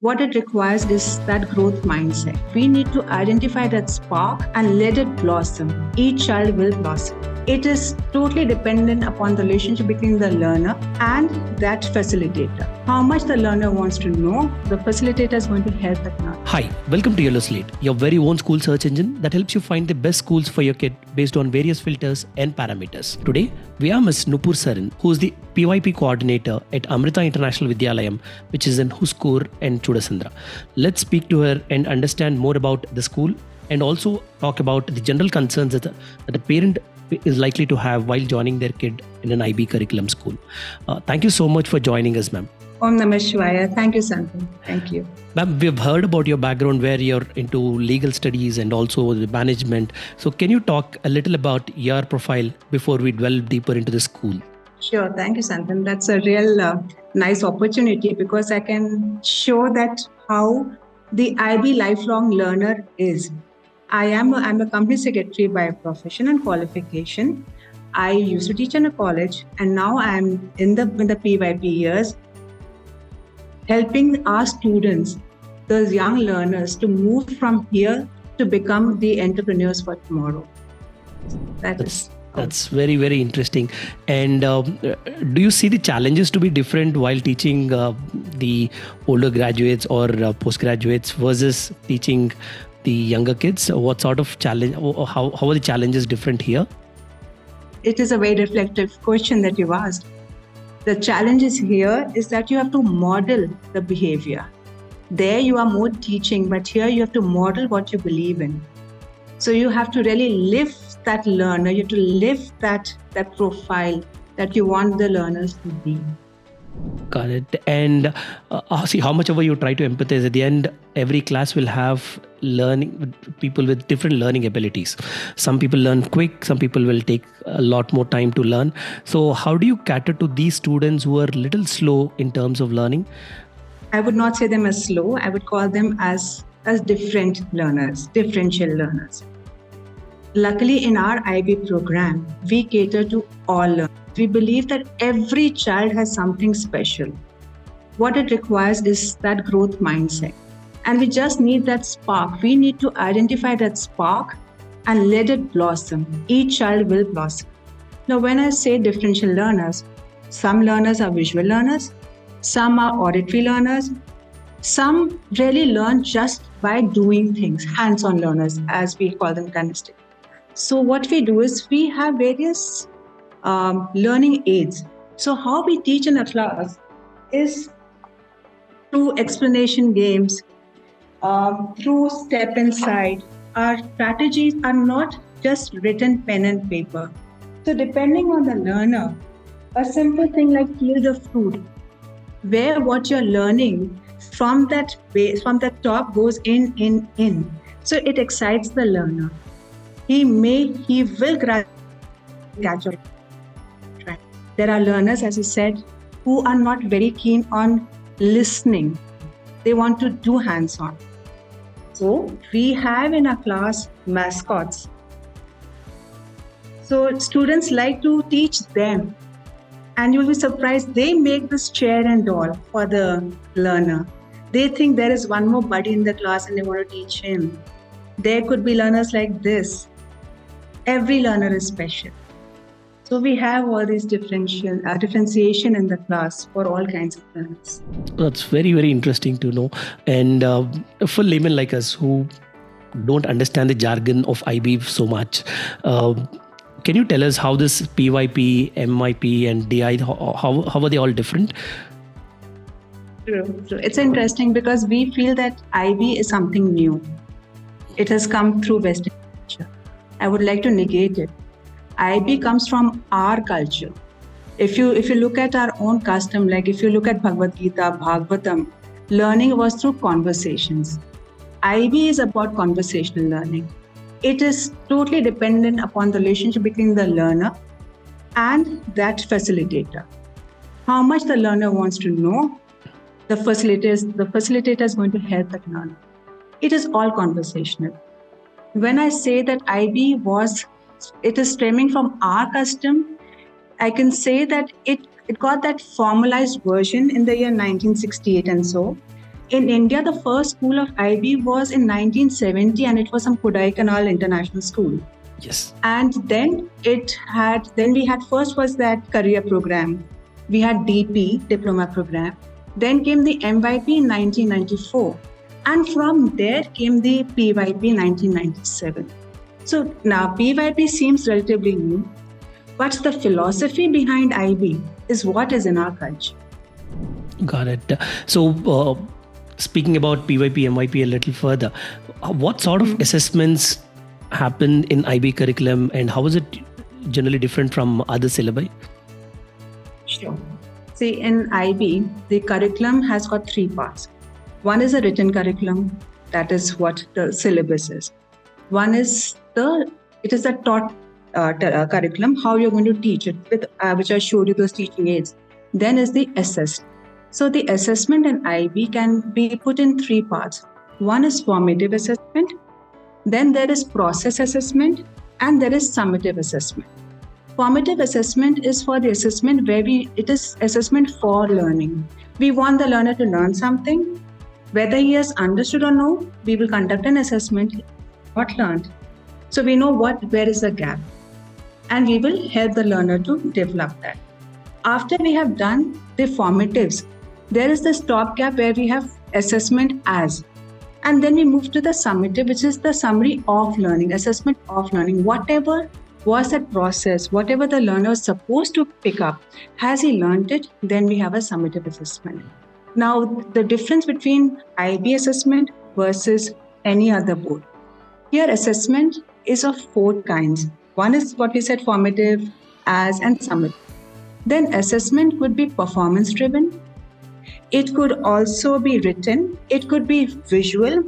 What it requires is that growth mindset. We need to identify that spark and let it blossom. Each child will blossom. It is totally dependent upon the relationship between the learner and that facilitator. How much the learner wants to know, the facilitator is going to help that learner. Hi, welcome to Yellow Slate, your very own school search engine that helps you find the best schools for your kid based on various filters and parameters. Today, we have Ms. Noopur Sarin, who is the PYP Coordinator at Amrita International Vidyalayam, which is in Huskur and Choodasandra. Let's speak to her and understand more about the school and also talk about the general concerns that the parent is likely to have while joining their kid in an IB curriculum school. Thank you so much for joining us, ma'am. Om Namah Shivaya. Thank you, Santan. Thank you. Ma'am, we've heard about your background where you're into legal studies and also the management. So can you talk a little about your profile before we delve deeper into the school? Sure. Thank you, Santan. That's a real nice opportunity because I can show that how the IB lifelong learner is. I'm a company secretary by profession and qualification. I used to teach in a college and now I'm in the PYP years, helping our students, those young learners, to move from here to become the entrepreneurs for tomorrow. That's very, very interesting. And do you see the challenges to be different while teaching the older graduates or postgraduates versus teaching the younger kids? What sort of challenge, how are the challenges different here? It is a very reflective question that you've asked. The challenge is here is that you have to model the behavior. There you are more teaching, but here you have to model what you believe in. So you have to really live that learner, you have to live that profile that you want the learners to be. Got it. And see, how much ever you try to empathize, at the end, every class will have learning people with different learning abilities. Some people learn quick, some people will take a lot more time to learn. So how do you cater to these students who are a little slow in terms of learning? I would not say them as slow. I would call them as different learners, differential learners. Luckily, in our IB program, we cater to all learners. We believe that every child has something special. What it requires is that growth mindset. And we just need that spark. We need to identify that spark and let it blossom. Each child will blossom. Now, when I say differential learners, some learners are visual learners, some are auditory learners, some really learn just by doing things, hands-on learners, as we call them kinesthetic. So what we do is we have various learning aids. So how we teach in a class is through explanation games, through step inside. Our strategies are not just written pen and paper. So depending on the learner, a simple thing like peel the fruit, where what you're learning from that base, from the top goes in. So it excites the learner. He will catch up. There are learners, as I said, who are not very keen on listening. They want to do hands-on. So we have in our class mascots. So students like to teach them. And you'll be surprised, they make this chair and doll for the learner. They think there is one more buddy in the class and they want to teach him. There could be learners like this. Every learner is special. So we have all these differentiation in the class for all kinds of learners. That's very, very interesting to know. And for laymen like us who don't understand the jargon of IB so much, can you tell us how this PYP, MYP and DI, how are they all different? True. It's interesting because we feel that IB is something new. It has come through Western culture. I would like to negate it. IB comes from our culture. If you look at our own custom, like if you look at Bhagavad Gita, Bhagavatam, learning was through conversations. IB is about conversational learning. It is totally dependent upon the relationship between the learner and that facilitator. How much the learner wants to know, the facilitator is going to help that learner. It is all conversational. When I say that IB it is stemming from our custom, I can say that it got that formalized version in the year 1968 and so. In India, the first school of IB was in 1970, and it was some Kodaikanal International School. Yes. And then we had first was that career program. We had DP, diploma program. Then came the MYP in 1994. And from there came the PYP in 1997. So now PYP seems relatively new, but the philosophy behind IB is what is in our culture. Got it. So speaking about PYP, MYP a little further, what sort of assessments happen in IB curriculum and how is it generally different from other syllabi? Sure. See, in IB, the curriculum has got three parts. One is a written curriculum, that is what the syllabus is. One is it is the taught curriculum, how you're going to teach it, with which I showed you those teaching aids. Then is the assessed. So the assessment in IB can be put in three parts. One is formative assessment, then there is process assessment, and there is summative assessment. Formative assessment is for the assessment where it is assessment for learning. We want the learner to learn something. Whether he has understood or no, we will conduct an assessment, what learned. So we know where is the gap. And we will help the learner to develop that. After we have done the formatives, there is the stopgap where we have assessment as. And then we move to the summative, which is the summary of learning, assessment of learning. Whatever was that process, whatever the learner is supposed to pick up, has he learned it? Then we have a summative assessment. Now, the difference between IB assessment versus any other board. Here, assessment is of four kinds. One is what we said, formative, as, and summative. Then assessment could be performance driven. It could also be written. It could be visual.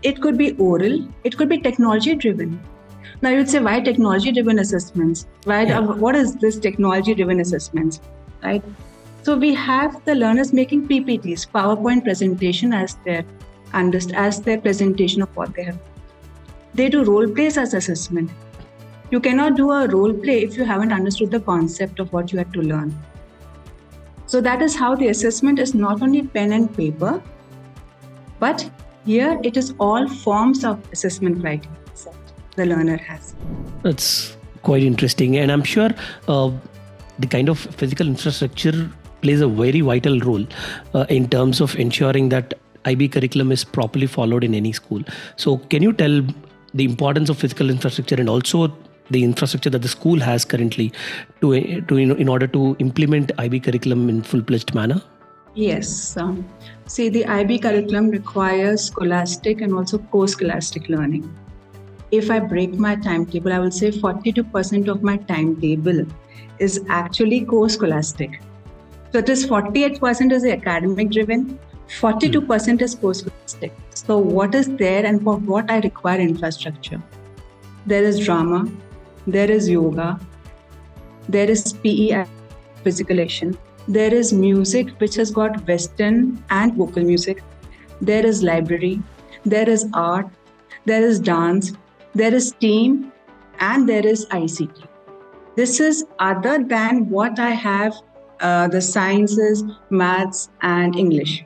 It could be oral. It could be technology driven. Now you'd say, why technology driven assessments? What is this technology driven assessments? Right? So we have the learners making PPTs, PowerPoint presentation as their presentation of what they have. They do role plays as assessment. You cannot do a role play if you haven't understood the concept of what you had to learn. So that is how the assessment is not only pen and paper, but here it is all forms of assessment criteria that the learner has. That's quite interesting. And I'm sure the kind of physical infrastructure plays a very vital role in terms of ensuring that IB curriculum is properly followed in any school. So can you tell the importance of physical infrastructure and also the infrastructure that the school has currently in order to implement IB curriculum in full-fledged manner? Yes. See, the IB curriculum requires scholastic and also co-scholastic learning. If I break my timetable, I will say 42% of my timetable is actually co-scholastic. So it is 48% is academic driven, 42% is co-scholastic. So what is there and for what I require infrastructure? There is drama, there is yoga, there is PE, physical action, there is music which has got Western and vocal music, there is library, there is art, there is dance, there is STEAM, and there is ICT. This is other than what I have the sciences, maths, and English.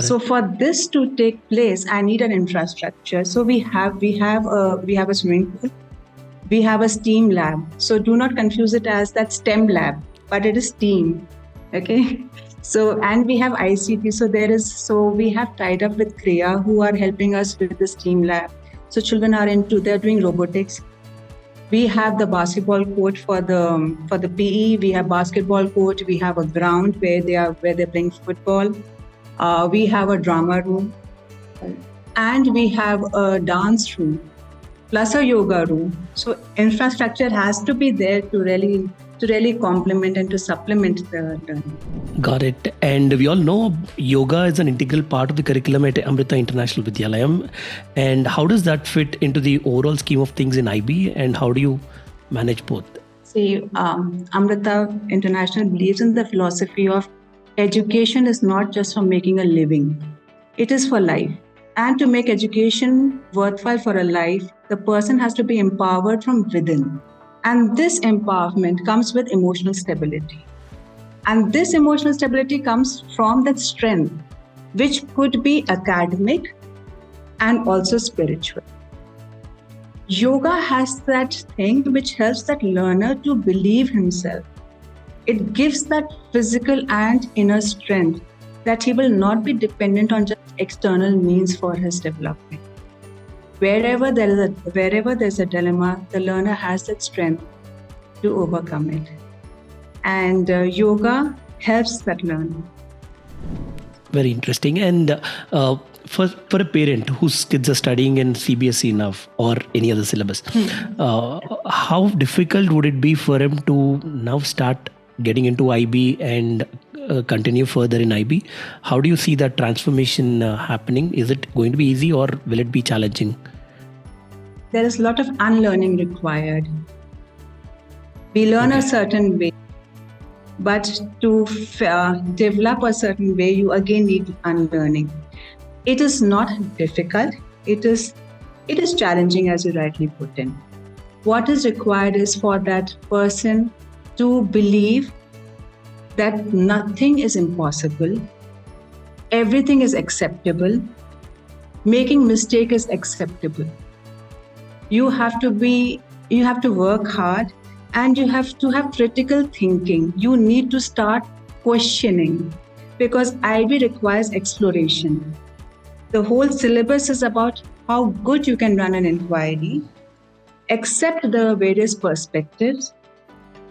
So for this to take place, I need an infrastructure. So we have a swimming pool, we have a STEAM lab. So do not confuse it as that STEM lab, but it is STEAM. Okay. So and we have ICT. So we have tied up with CREA who are helping us with the STEAM lab. So children are they're doing robotics. We have the basketball court for the PE. We have basketball court. We have a ground where they're playing football. We have a drama room, and we have a dance room, plus a yoga room. So infrastructure has to be there to really complement and to supplement the learning. Got it. And we all know yoga is an integral part of the curriculum at Amrita International Vidyalayam. And how does that fit into the overall scheme of things in IB, and how do you manage both? See, Amrita International believes in the philosophy of education is not just for making a living. It is for life. And to make education worthwhile for a life, the person has to be empowered from within. And this empowerment comes with emotional stability. And this emotional stability comes from that strength which could be academic and also spiritual. Yoga has that thing which helps that learner to believe himself. It gives that physical and inner strength that he will not be dependent on just external means for his development. Wherever there's a dilemma, the learner has that strength to overcome it. And yoga helps that learner. Very interesting. And for a parent whose kids are studying in CBSE now or any other syllabus, how difficult would it be for him to now start getting into IB and continue further in IB? How do you see that transformation happening? Is it going to be easy or will it be challenging? There is a lot of unlearning required. We learn a certain way, but to develop a certain way, you again need unlearning. It is not difficult. It is challenging, as you rightly put in. What is required is for that person to believe that nothing is impossible, everything is acceptable, making mistake is acceptable. You have to work hard and you have to have critical thinking. You need to start questioning because IB requires exploration. The whole syllabus is about how good you can run an inquiry, accept the various perspectives,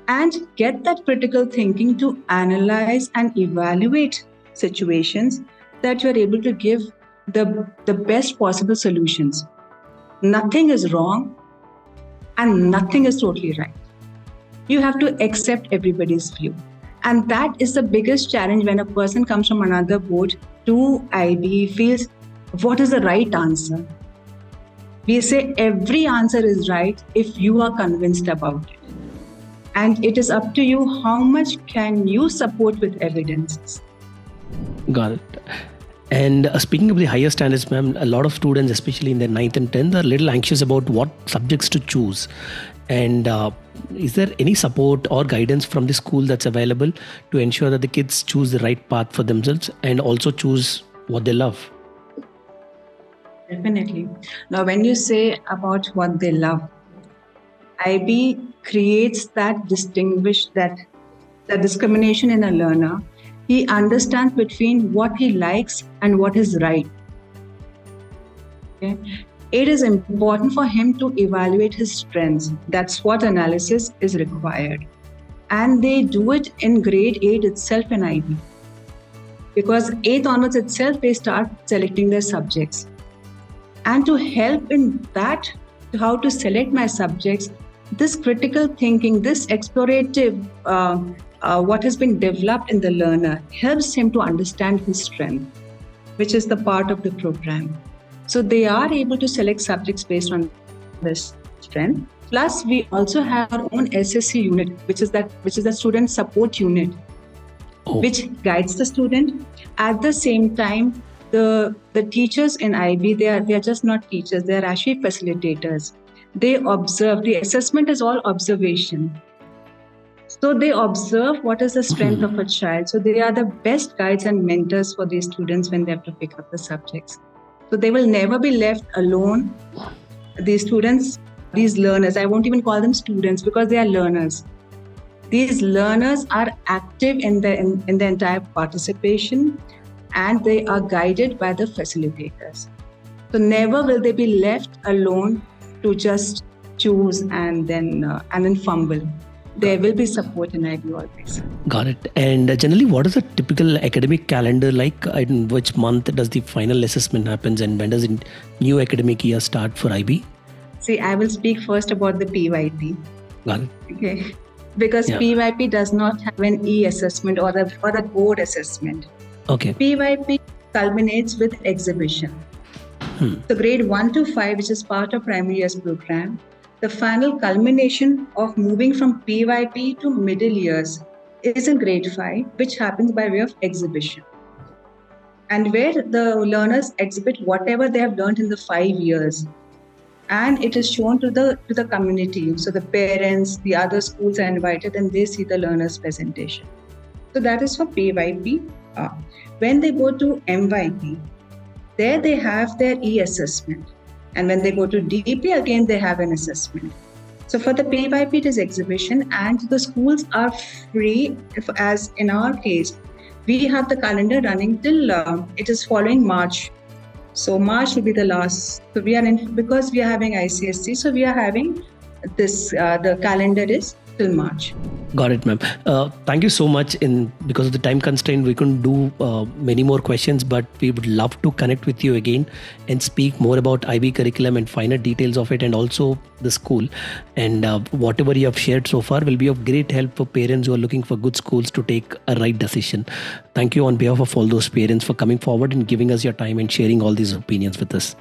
and get that critical thinking to analyze and evaluate situations that you are able to give the best possible solutions. Nothing is wrong and nothing is totally right. You have to accept everybody's view. And that is the biggest challenge when a person comes from another board to IB, feels, what is the right answer? We say every answer is right if you are convinced about it. And it is up to you how much can you support with evidences. Got it. And speaking of the higher standards, ma'am, a lot of students, especially in their 9th and 10th, are a little anxious about what subjects to choose. And is there any support or guidance from the school that's available to ensure that the kids choose the right path for themselves and also choose what they love? Definitely. Now, when you say about what they love, IB creates that discrimination in a learner. He understands between what he likes and what is right. Okay? It is important for him to evaluate his strengths. That's what analysis is required. And they do it in grade 8 itself in IB. Because 8th onwards itself, they start selecting their subjects. And to help in that, how to select my subjects, this critical thinking, this explorative, what has been developed in the learner helps him to understand his strength, which is the part of the program. So they are able to select subjects based on this strength. Plus, we also have our own SSC unit, which is the student support unit, which guides the student. At the same time, the teachers in IB, they are just not teachers, they are actually facilitators. They observe, the assessment is all observation. So they observe what is the strength of a child. So they are the best guides and mentors for these students when they have to pick up the subjects. So they will never be left alone. These students, these learners, I won't even call them students because they are learners. These learners are active in the entire participation and they are guided by the facilitators. So never will they be left alone to just choose and then fumble. There will be support in IB always. Got it. And generally, what is a typical academic calendar like? In which month does the final assessment happens and when does the new academic year start for IB? See, I will speak first about the PYP. Got it. Okay. Because PYP does not have an e-assessment or a board assessment. Okay. PYP culminates with exhibition. So grade 1 to 5, which is part of primary years program, the final culmination of moving from PYP to middle years is in grade 5, which happens by way of exhibition. And where the learners exhibit whatever they have learned in the 5 years. And it is shown to the community. So the parents, the other schools are invited and they see the learners' presentation. So that is for PYP. When they go to MYP, there they have their e-assessment. And when they go to DP, again, they have an assessment. So for the PYP, it is exhibition, and the schools are free. As in our case, we have the calendar running till it is following March. So March will be the last. So we are because we are having ICSC, so we are having this. The calendar is till March. Got it, ma'am. Thank you so much. Because of the time constraint, we couldn't do many more questions, but we would love to connect with you again and speak more about IB curriculum and finer details of it, and also the school. And whatever you have shared so far will be of great help for parents who are looking for good schools to take a right decision. Thank you on behalf of all those parents for coming forward and giving us your time and sharing all these opinions with us.